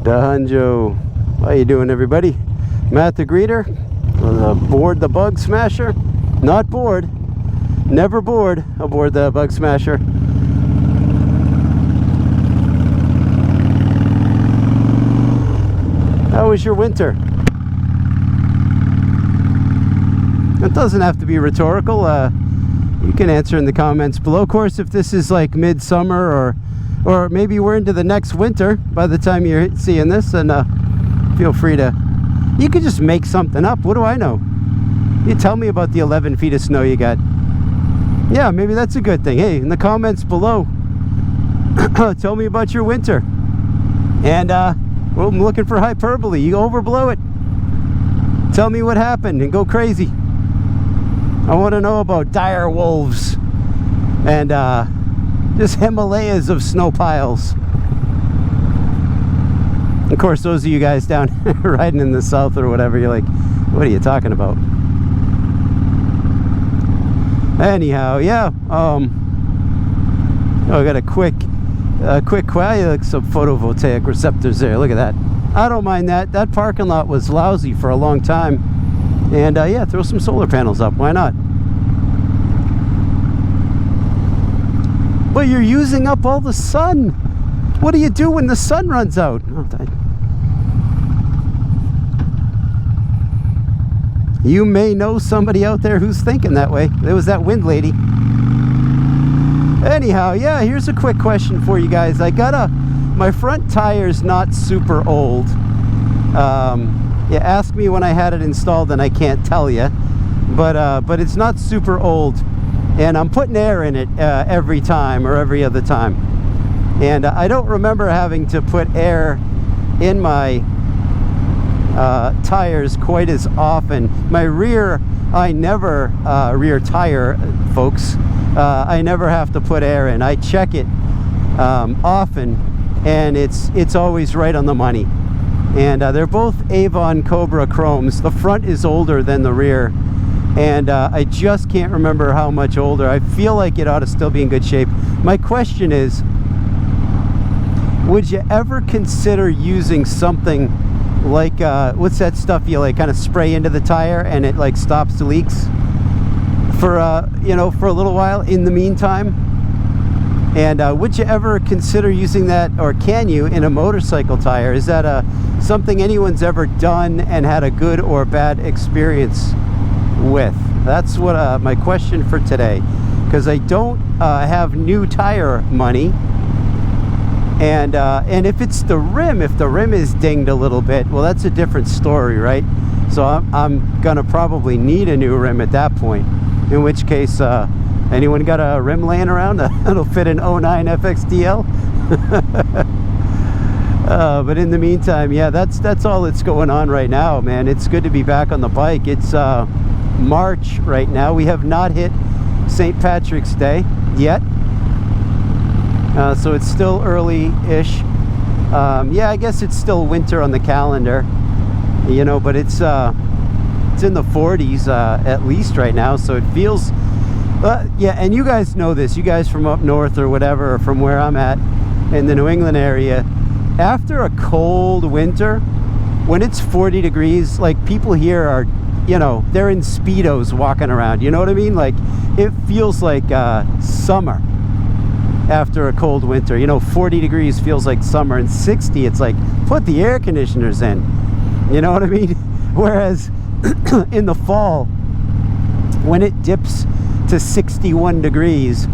Dahanjo. How you doing, everybody? Matt the Greeter, aboard the Bug Smasher. Not bored, never bored aboard the Bug Smasher. How was your winter? It doesn't have to be rhetorical. You can answer in the comments below. Of course, if this is like midsummer or maybe we're into the next winter by the time you're seeing this, and feel free to, you could just make something up. What do I know? You tell me about the 11 feet of snow you got. Yeah, maybe that's a good thing. Hey, in the comments below, tell me about your winter. And well, I'm looking for hyperbole. You overblow it. Tell me what happened and go crazy. I want to know about dire wolves and just Himalayas of snow piles. Of course, those of you guys down riding in the south or whatever, you're like, what are you talking about? Anyhow, yeah. Oh, I got a quick like some photovoltaic receptors there. Look at that. I don't mind that. That parking lot was lousy for a long time. And yeah, throw some solar panels up. Why not? But you're using up all the sun. What do you do when the sun runs out? Oh, you may know somebody out there who's thinking that way. There was that wind lady. Anyhow, yeah, here's a quick question for you guys. My front tire's not super old. Yeah, ask me when I had it installed and I can't tell you, but it's not super old, and I'm putting air in it every time or every other time, and I don't remember having to put air in my tires quite as often. My rear, I never rear tire, folks, I never have to put air in. I check it often, and it's always right on the money. And they're both Avon Cobra Chromes. The front is older than the rear, and I just can't remember how much older. I feel like it ought to still be in good shape. My question is, would you ever consider using something like what's that stuff you like kind of spray into the tire and it like stops the leaks for you know, for a little while in the meantime? And would you ever consider using that, or can you, in a motorcycle tire? Is that something anyone's ever done and had a good or bad experience with? That's what my question for today, because I don't have new tire money, and if it's the rim, if the rim is dinged a little bit, well, that's a different story, right? So I'm gonna probably need a new rim at that point, in which case anyone got a rim laying around that'll fit an 09 FXDL? But in the meantime, yeah, that's all that's going on right now, man. It's good to be back on the bike. It's March right now. We have not hit St. Patrick's Day yet, so it's still early-ish. Yeah, I guess it's still winter on the calendar, you know, but it's in the 40s at least right now, so it feels yeah. And you guys know this, you guys from up north or whatever, or from where I'm at in the New England area, after a cold winter, when it's 40 degrees, like, people here are, you know, they're in Speedos walking around, you know what I mean? Like, it feels like summer after a cold winter. You know, 40 degrees feels like summer, and 60, it's like, put the air conditioners in, you know what I mean? Whereas in the fall, when it dips to 61 degrees,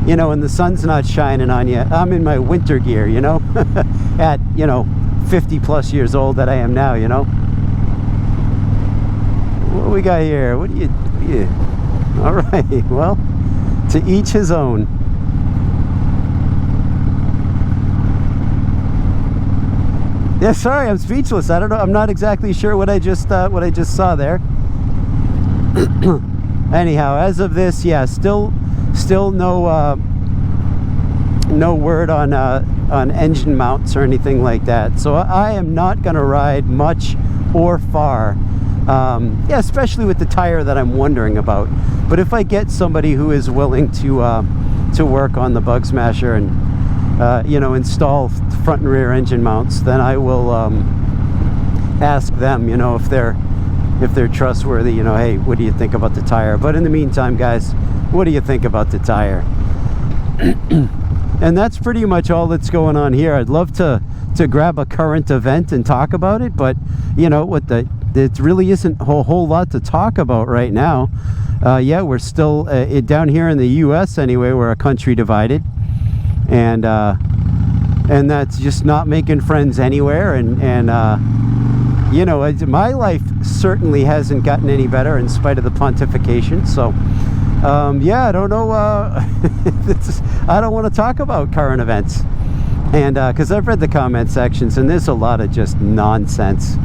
you know, and the sun's not shining on you, I'm in my winter gear, you know, at, you know, 50 plus years old that I am now, you know. What do we got here? What do you all right, well, to each his own. Yeah, sorry, I'm speechless. I don't know, I'm not exactly sure what I just saw there. Anyhow, as of this, yeah, still no word on engine mounts or anything like that. So I am not going to ride much or far. Yeah, especially with the tire that I'm wondering about. But if I get somebody who is willing to work on the Bug Smasher and you know, install front and rear engine mounts, then I will ask them, you know, if they're trustworthy, you know, hey, what do you think about the tire? But in the meantime, guys, what do you think about the tire? And that's pretty much all that's going on here. I'd love to grab a current event and talk about it, but you know what, it really isn't a whole lot to talk about right now. Yeah, we're still down here in the US anyway, we're a country divided, and that's just not making friends anywhere, and you know, my life certainly hasn't gotten any better in spite of the pontification. So yeah, I don't know, I don't want to talk about current events, and because I've read the comment sections and there's a lot of just nonsense,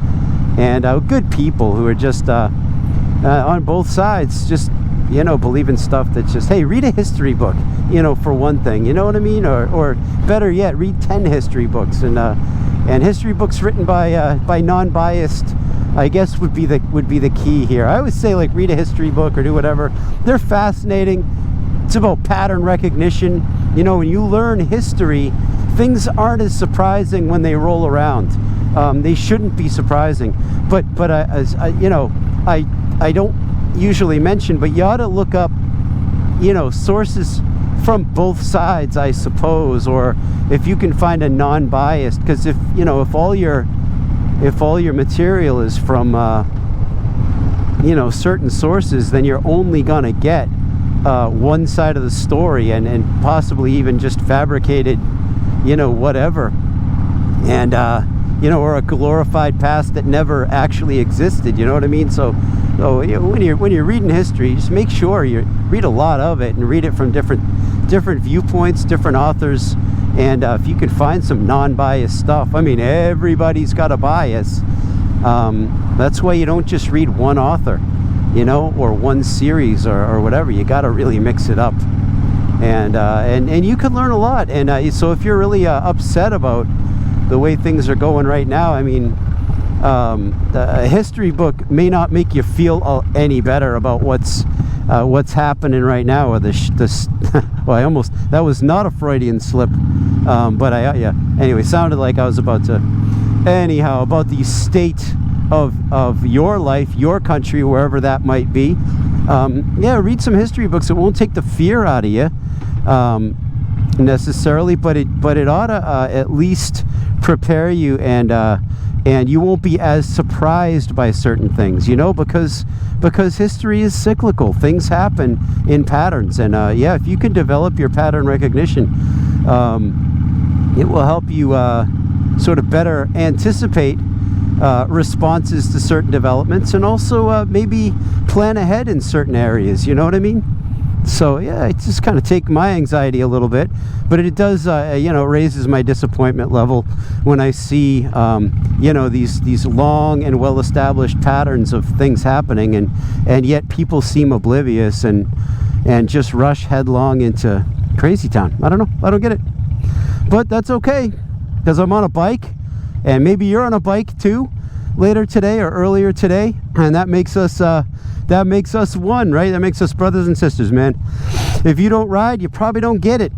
and good people who are just on both sides, just, you know, believing stuff that's just, hey, read a history book, you know, for one thing, you know what I mean, or better yet, read 10 history books, and history books written by non-biased, I guess, would be the key here. I always say, like, read a history book or do whatever. They're fascinating. It's about pattern recognition. You know, when you learn history, things aren't as surprising when they roll around. They shouldn't be surprising. But you know, I don't usually mention, but you ought to look up, you know, sources from both sides, I suppose, or if you can find a non-biased, because if, you know, if all your material is from you know, certain sources, then you're only gonna get one side of the story, and possibly even just fabricated, you know, whatever, and you know, or a glorified past that never actually existed, you know what I mean? So you know, when you're reading history, just make sure you read a lot of it and read it from different viewpoints, different authors, and if you can find some non-biased stuff. I mean, everybody's got a bias. That's why you don't just read one author, you know, or one series or whatever. You got to really mix it up, and you can learn a lot. And so if you're really upset about the way things are going right now, I mean, a history book may not make you feel any better about what's happening right now, or this well, that was not a Freudian slip, but yeah, anyway, sounded like I was about to, anyhow, about the state of your life, your country, wherever that might be. Yeah, read some history books. It won't take the fear out of you necessarily, but it ought to at least prepare you, and you won't be as surprised by certain things, you know, because history is cyclical. Things happen in patterns, and yeah, if you can develop your pattern recognition, it will help you sort of better anticipate responses to certain developments, and also maybe plan ahead in certain areas, you know what I mean? So yeah, it just kind of take my anxiety a little bit, but it does, you know, raises my disappointment level when I see, you know, these long and well-established patterns of things happening, and yet people seem oblivious and just rush headlong into crazy town. I don't know. I don't get it, but that's okay, because I'm on a bike, and maybe you're on a bike too later today or earlier today, and that makes us one, right? That makes us brothers and sisters, man. If you don't ride, you probably don't get it.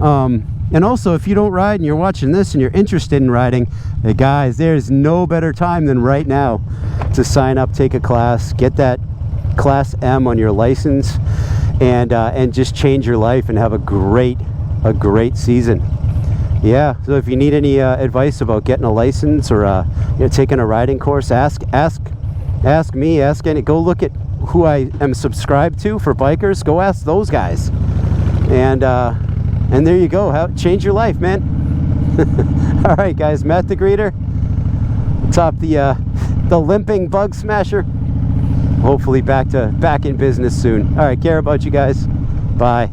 And also, if you don't ride and you're watching this and you're interested in riding, hey guys, there's no better time than right now to sign up, take a class, get that Class M on your license, and just change your life and have a great season. Yeah, so if you need any advice about getting a license, or you know, taking a riding course, ask me, ask any, go look at who I am subscribed to for bikers, go ask those guys, and there you go, change your life, man. All right guys, Matt the Greeter, top the limping bug smasher, hopefully back in business soon. All right, care about you guys, bye.